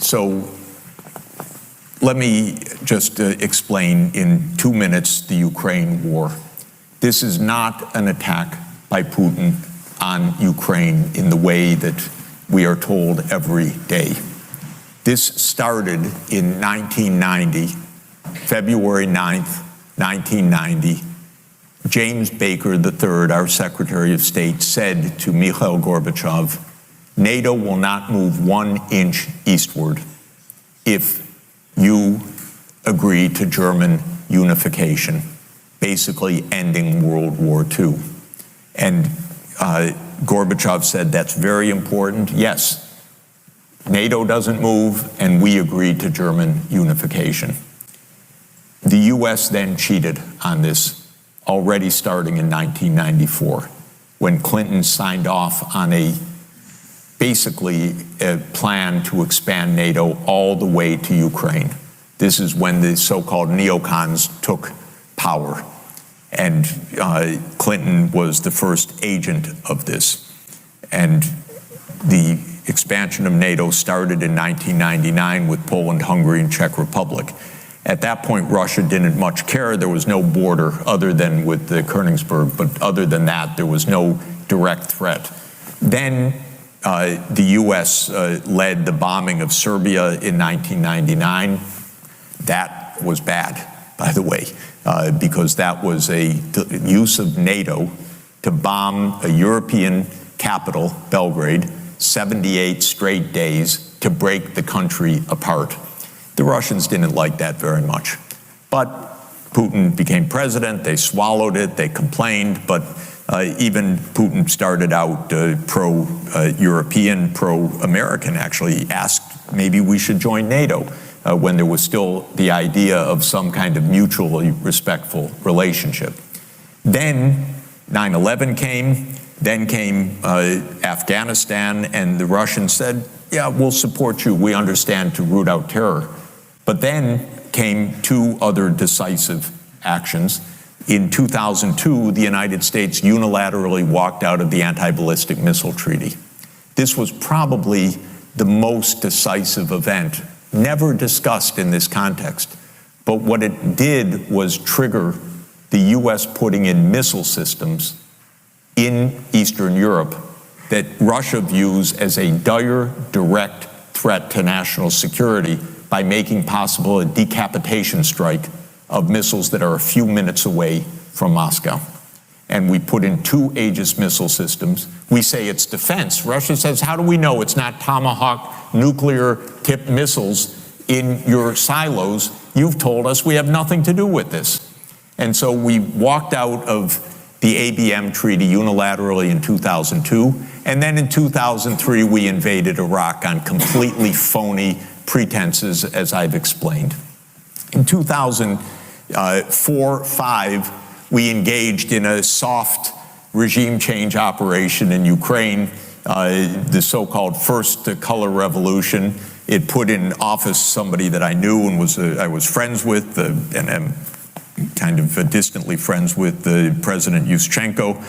So let me just explain in 2 minutes the Ukraine war. This is not an attack by Putin on Ukraine in the way that we are told every day. This started in 1990, February 9th, 1990. James Baker III, our Secretary of State, said to Mikhail Gorbachev, NATO will not move 1 inch eastward if you agree to German unification, basically ending World War II. And Gorbachev said, that's very important. Yes, NATO doesn't move, and we agree to German unification. The US then cheated on this, already starting in 1994, when Clinton signed off on basically a plan to expand NATO all the way to Ukraine. This is when the so-called neocons took power, and Clinton was the first agent of this. And the expansion of NATO started in 1999 with Poland, Hungary, and Czech Republic. At that point, Russia didn't much care. There was no border other than with the Königsberg, but other than that, there was no direct threat. Then the US led the bombing of Serbia in 1999. That was bad, by the way, because that was a use of NATO to bomb a European capital, Belgrade, 78 straight days to break the country apart. The Russians didn't like that very much. But Putin became president, they swallowed it, they complained, but even Putin started out pro-European, pro-American, actually asked maybe we should join NATO when there was still the idea of some kind of mutually respectful relationship. Then 9/11 came, then came Afghanistan, and the Russians said, yeah, we'll support you, we understand, to root out terror. But then came 2 other decisive actions. In 2002, the United States unilaterally walked out of the anti-ballistic missile treaty. This was probably the most decisive event, never discussed in this context. But what it did was trigger the US putting in missile systems in Eastern Europe that Russia views as a dire, direct threat to national security by making possible a decapitation strike of missiles that are a few minutes away from Moscow. And we put in 2 Aegis missile systems. We say it's defense. Russia says, how do we know it's not Tomahawk nuclear-tipped missiles in your silos? You've told us we have nothing to do with this. And so we walked out of the ABM treaty unilaterally in 2002, and then in 2003 we invaded Iraq on completely phony pretenses, as I've explained. In 2004-05, we engaged in a soft regime change operation in Ukraine, the so-called First Color Revolution. It put in office somebody that I knew and I was friends with, and am kind of distantly friends with President Yushchenko,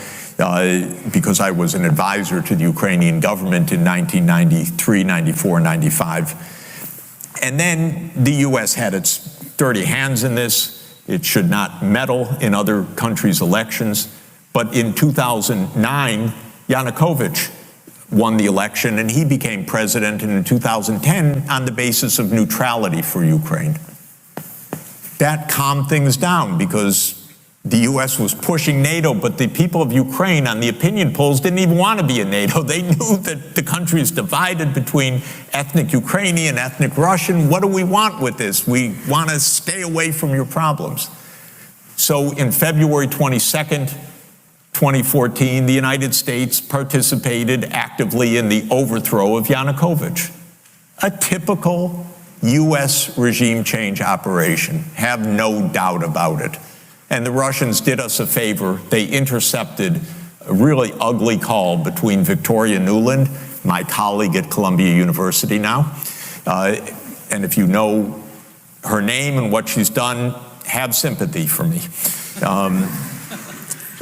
because I was an advisor to the Ukrainian government in 1993, 94, 95. And then the US had its dirty hands in this. It should not meddle in other countries' elections. But in 2009, Yanukovych won the election and he became president, and in 2010 on the basis of neutrality for Ukraine. That calmed things down because the US was pushing NATO, but the people of Ukraine on the opinion polls didn't even want to be in NATO. They knew that the country is divided between ethnic Ukrainian, ethnic Russian. What do we want with this? We want to stay away from your problems. So in February 22nd, 2014, the United States participated actively in the overthrow of Yanukovych. A typical US regime change operation, have no doubt about it. And the Russians did us a favor. They intercepted a really ugly call between Victoria Nuland, my colleague at Columbia University now, and if you know her name and what she's done, have sympathy for me.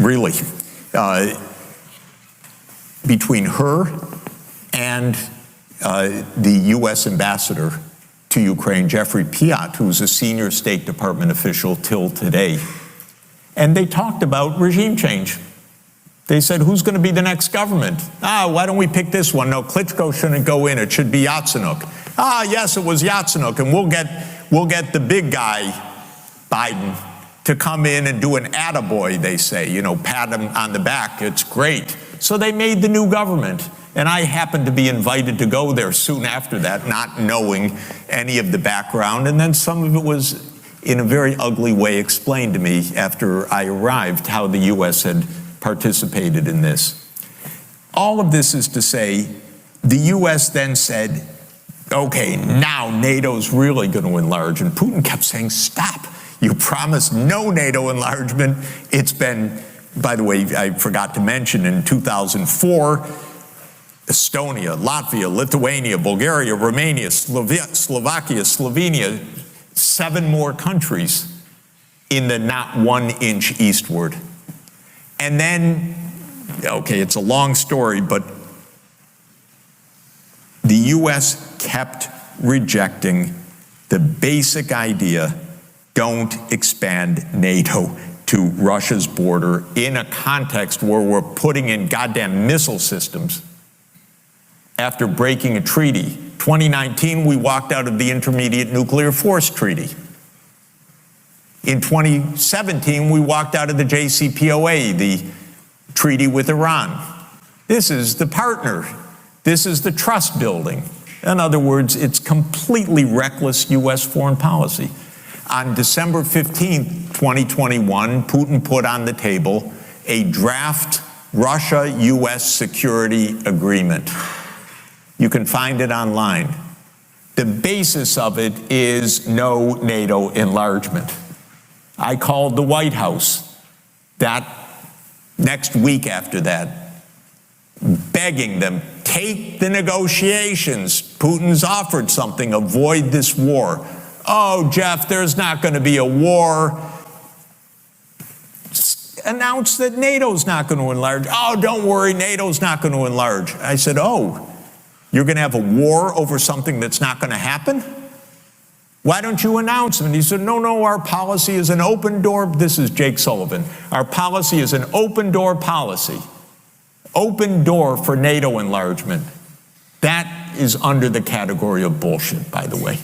Really. Between her and the U.S. ambassador to Ukraine, Jeffrey Piot, who's a senior State Department official till today. And they talked about regime change. They said, who's going to be the next government? Why don't we pick this one? No, Klitschko shouldn't go in. It should be Yatsenyuk. Yes, it was Yatsenyuk, and we'll get the big guy, Biden, to come in and do an attaboy, they say, pat him on the back. It's great. So they made the new government. And I happened to be invited to go there soon after that, not knowing any of the background. And then some of it was, in a very ugly way, explained to me after I arrived, how the U.S. had participated in this. All of this is to say, the U.S. then said, okay, now NATO's really going to enlarge. And Putin kept saying, stop. You promised no NATO enlargement. It's been, by the way, I forgot to mention, in 2004, Estonia, Latvia, Lithuania, Bulgaria, Romania, Slovakia, Slovenia, 7 more countries in the not 1 inch eastward. And then, okay, it's a long story, but the U.S. kept rejecting the basic idea, don't expand NATO to Russia's border in a context where we're putting in goddamn missile systems. After breaking a treaty, 2019, we walked out of the Intermediate Nuclear Force Treaty. In 2017, we walked out of the JCPOA, the treaty with Iran. This is the partner. This is the trust building. In other words, it's completely reckless U.S. foreign policy. On December 15th, 2021, Putin put on the table a draft Russia-U.S. security agreement. You can find it online. The basis of it is no NATO enlargement. I called the White House that next week after that, begging them, take the negotiations. Putin's offered something, avoid this war. Oh, Jeff, there's not going to be a war. Announce that NATO's not going to enlarge. Oh, don't worry, NATO's not going to enlarge. I said, oh, you're going to have a war over something that's not going to happen? Why don't you announce it? And he said, no, our policy is an open door. This is Jake Sullivan. Our policy is an open door policy. Open door for NATO enlargement. That is under the category of bullshit, by the way.